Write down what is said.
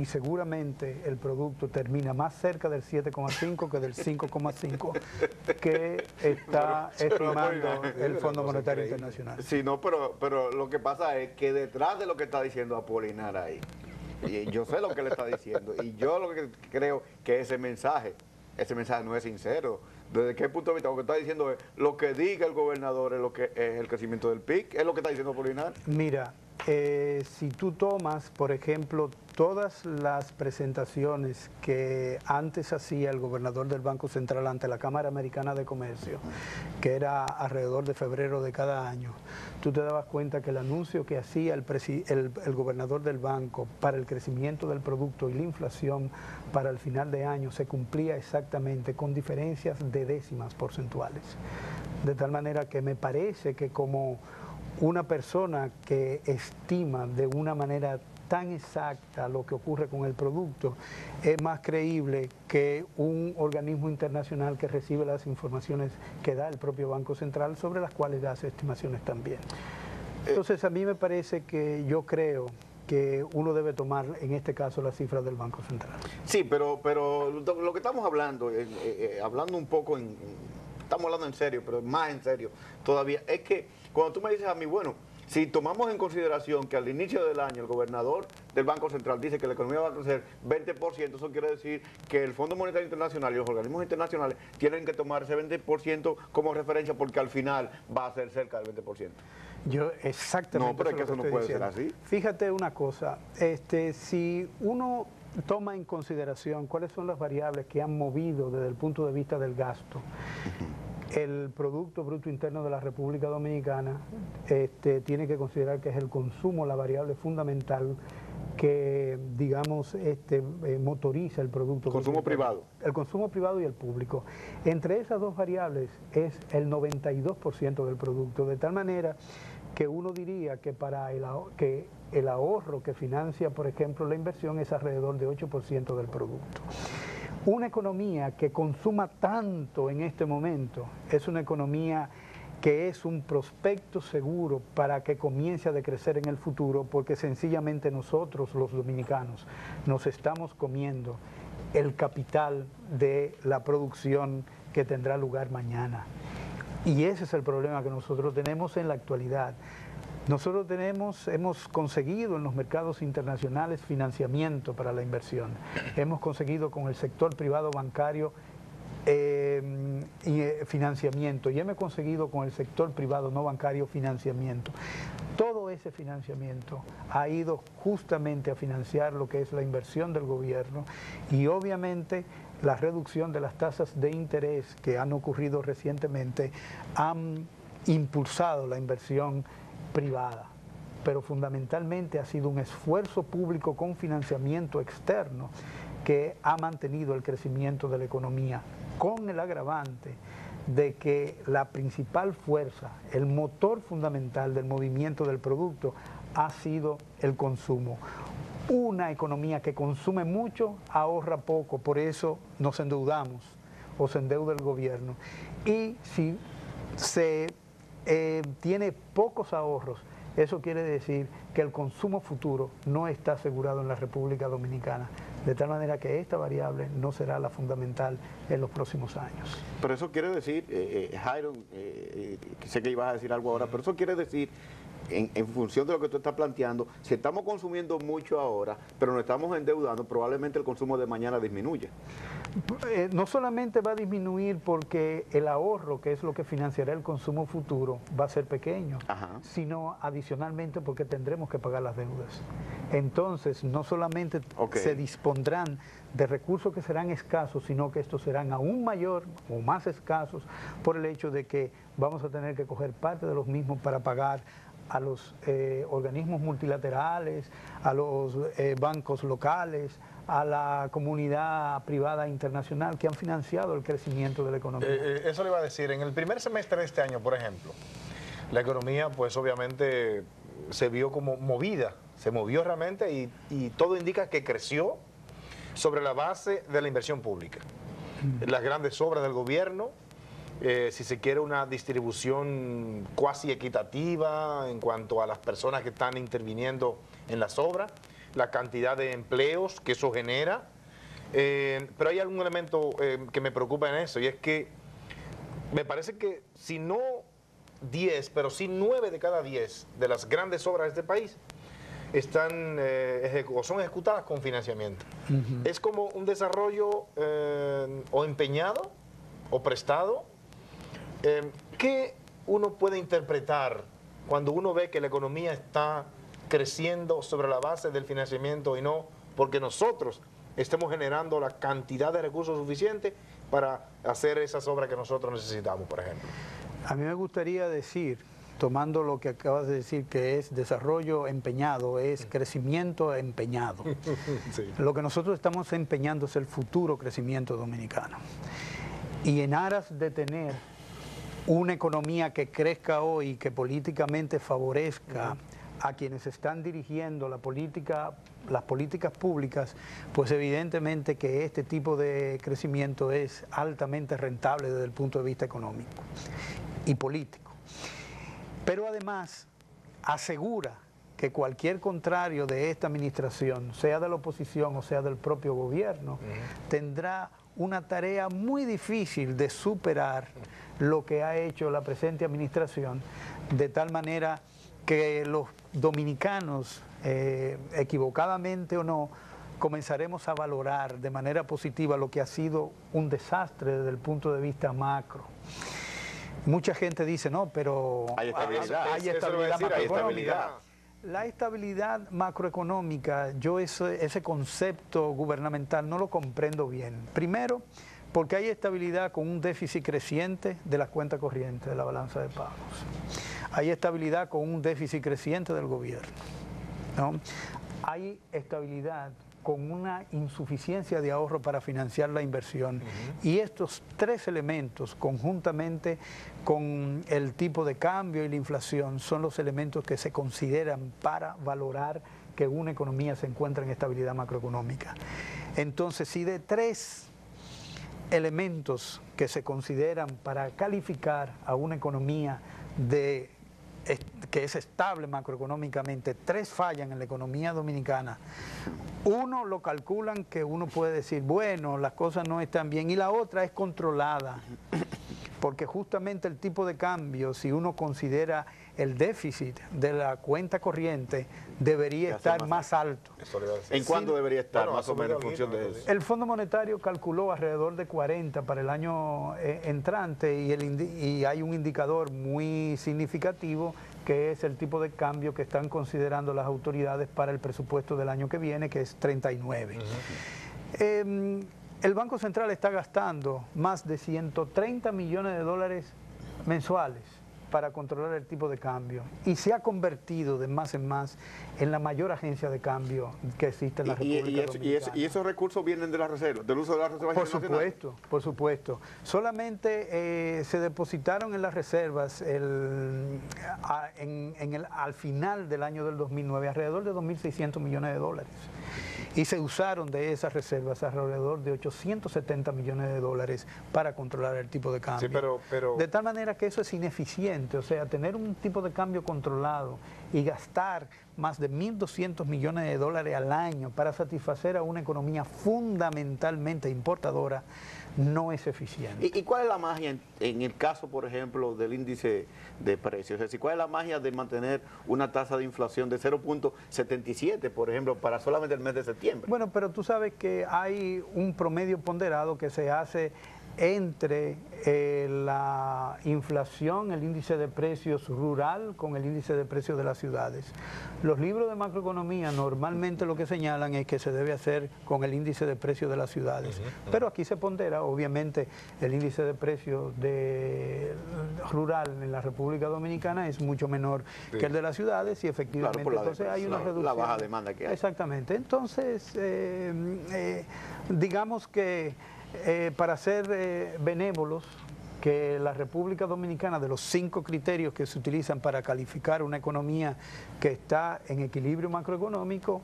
seguramente el producto termina más cerca del 7,5 que del 5,5 que está estimando el Fondo Monetario Internacional. Sí, no, pero lo que pasa es que detrás de lo que está diciendo Apolinar ahí, y yo sé lo que le está diciendo, y yo lo que creo que ese mensaje no es sincero. ¿Desde qué punto de vista? Lo que está diciendo es, lo que diga el gobernador es lo que es el crecimiento del PIB, es lo que está diciendo Apolinar. Mira, si tú tomas, por ejemplo, todas las presentaciones que antes hacía el gobernador del Banco Central ante la Cámara Americana de Comercio, que era alrededor de febrero de cada año, tú te dabas cuenta que el anuncio que hacía el gobernador del banco para el crecimiento del producto y la inflación para el final de año se cumplía exactamente con diferencias de décimas porcentuales. De tal manera que me parece que como una persona que estima de una manera tan exacta lo que ocurre con el producto es más creíble que un organismo internacional que recibe las informaciones que da el propio Banco Central, sobre las cuales hace estimaciones también. Entonces a mí me parece que yo creo que uno debe tomar en este caso las cifras del Banco Central. Sí, pero lo que estamos hablando, hablando un poco, estamos hablando en serio, pero más en serio todavía, es que cuando tú me dices a mí, bueno, si tomamos en consideración que al inicio del año el gobernador del Banco Central dice que la economía va a crecer 20%, eso quiere decir que el Fondo Monetario Internacional y los organismos internacionales tienen que tomar ese 20% como referencia porque al final va a ser cerca del 20%. Yo exactamente. No, pero es que eso no puede ser así. Fíjate una cosa, si uno toma en consideración cuáles son las variables que han movido desde el punto de vista del gasto, el Producto Bruto Interno de la República Dominicana tiene que considerar que es el consumo la variable fundamental que, digamos, motoriza el producto. Consumo privado. El consumo privado y el público. Entre esas dos variables es el 92% del producto, de tal manera que uno diría que para el ahorro que financia, por ejemplo, la inversión es alrededor de 8% del producto. Una economía que consuma tanto en este momento es una economía que es un prospecto seguro para que comience a decrecer en el futuro, porque sencillamente nosotros, los dominicanos, nos estamos comiendo el capital de la producción que tendrá lugar mañana. Y ese es el problema que nosotros tenemos en la actualidad. Nosotros hemos conseguido en los mercados internacionales financiamiento para la inversión. Hemos conseguido con el sector privado bancario financiamiento y hemos conseguido con el sector privado no bancario financiamiento. Todo ese financiamiento ha ido justamente a financiar lo que es la inversión del gobierno y obviamente la reducción de las tasas de interés que han ocurrido recientemente han impulsado la inversión privada, pero fundamentalmente ha sido un esfuerzo público con financiamiento externo que ha mantenido el crecimiento de la economía, con el agravante de que la principal fuerza, el motor fundamental del movimiento del producto ha sido el consumo. Una economía que consume mucho ahorra poco, por eso nos endeudamos o se endeuda el gobierno. Y si se tiene pocos ahorros, eso quiere decir que el consumo futuro no está asegurado en la República Dominicana, de tal manera que esta variable no será la fundamental en los próximos años. Pero eso quiere decir, Jairo, sé que ibas a decir algo ahora, pero eso quiere decir, en función de lo que tú estás planteando, si estamos consumiendo mucho ahora, pero nos estamos endeudando, probablemente el consumo de mañana disminuye. No solamente va a disminuir porque el ahorro, que es lo que financiará el consumo futuro, va a ser pequeño, sino adicionalmente porque tendremos que pagar las deudas. Entonces, no solamente se dispondrán de recursos que serán escasos, sino que estos serán aún mayor o más escasos por el hecho de que vamos a tener que coger parte de los mismos para pagar a los organismos multilaterales, a los bancos locales, a la comunidad privada internacional que han financiado el crecimiento de la economía. Eso le iba a decir, en el primer semestre de este año, por ejemplo, la economía pues obviamente se vio como movida, se movió realmente y todo indica que creció sobre la base de la inversión pública. Las grandes obras del gobierno, si se quiere una distribución cuasi equitativa en cuanto a las personas que están interviniendo en las obras, la cantidad de empleos que eso genera. Pero hay algún elemento que me preocupa en eso, y es que me parece que si no 10, pero sí 9 de cada 10 de las grandes obras de este país están o son ejecutadas con financiamiento. Es como un desarrollo o empeñado o prestado. ¿Qué uno puede interpretar cuando uno ve que la economía está creciendo sobre la base del financiamiento y no porque nosotros estemos generando la cantidad de recursos suficientes para hacer esas obras que nosotros necesitamos, por ejemplo? A mí me gustaría decir, tomando lo que acabas de decir, que es desarrollo empeñado, es crecimiento empeñado. Sí. Lo que nosotros estamos empeñando es el futuro crecimiento dominicano. Y en aras de tener una economía que crezca hoy, que políticamente favorezca a quienes están dirigiendo las políticas públicas, pues evidentemente que este tipo de crecimiento es altamente rentable desde el punto de vista económico y político. Pero además asegura que cualquier contrario de esta administración, sea de la oposición o sea del propio gobierno, tendrá una tarea muy difícil de superar lo que ha hecho la presente administración, de tal manera que los dominicanos, equivocadamente o no, comenzaremos a valorar de manera positiva lo que ha sido un desastre desde el punto de vista macro. Mucha gente dice, no, pero hay estabilidad. hay estabilidad macroeconómica. Hay La estabilidad macroeconómica, yo ese concepto gubernamental no lo comprendo bien. Primero, porque hay estabilidad con un déficit creciente de las cuentas corrientes de la balanza de pagos. Hay estabilidad con un déficit creciente del gobierno, ¿no? Hay estabilidad con una insuficiencia de ahorro para financiar la inversión. Y estos tres elementos, conjuntamente con el tipo de cambio y la inflación, son los elementos que se consideran para valorar que una economía se encuentra en estabilidad macroeconómica. Entonces, si de tres elementos que se consideran para calificar a una economía que es estable macroeconómicamente, tres fallan en la economía dominicana, uno lo calculan que uno puede decir, bueno, las cosas no están bien, y la otra es controlada, porque justamente el tipo de cambio, si uno considera el déficit de la cuenta corriente, debería estar más alto. ¿En cuánto debería estar, Bueno, más o menos, en función de eso? El Fondo Monetario calculó alrededor de 40 para el año entrante, y hay un indicador muy significativo que es el tipo de cambio que están considerando las autoridades para el presupuesto del año que viene, que es 39. El Banco Central está gastando más de 130 millones de dólares mensuales para controlar el tipo de cambio, y se ha convertido de más en más en la mayor agencia de cambio que existe en la República Dominicana. ¿Y esos recursos vienen de las reservas, del uso de las reservas internacionales? Por supuesto. Solamente se depositaron en las reservas al final del año del 2009 alrededor de 2.600 millones de dólares. Y se usaron de esas reservas alrededor de 870 millones de dólares para controlar el tipo de cambio. Sí, pero de tal manera que eso es ineficiente, o sea, tener un tipo de cambio controlado y gastar más de 1.200 millones de dólares al año para satisfacer a una economía fundamentalmente importadora no es eficiente. ¿Y cuál es la magia en el caso, por ejemplo, del índice de precios? Es decir, ¿cuál es la magia de mantener una tasa de inflación de 0.77, por ejemplo, para solamente el mes de septiembre? Bueno, pero tú sabes que hay un promedio ponderado que se hace entre la inflación, el índice de precios rural con el índice de precios de las ciudades. Los libros de macroeconomía normalmente lo que señalan es que se debe hacer con el índice de precios de las ciudades, pero aquí se pondera obviamente el índice de precios rural en la República Dominicana es mucho menor que el de las ciudades, y efectivamente claro, entonces hay una reducción. La baja demanda que hay. Exactamente. Entonces, digamos que para ser benévolos, que la República Dominicana, de los 5 criterios que se utilizan para calificar una economía que está en equilibrio macroeconómico,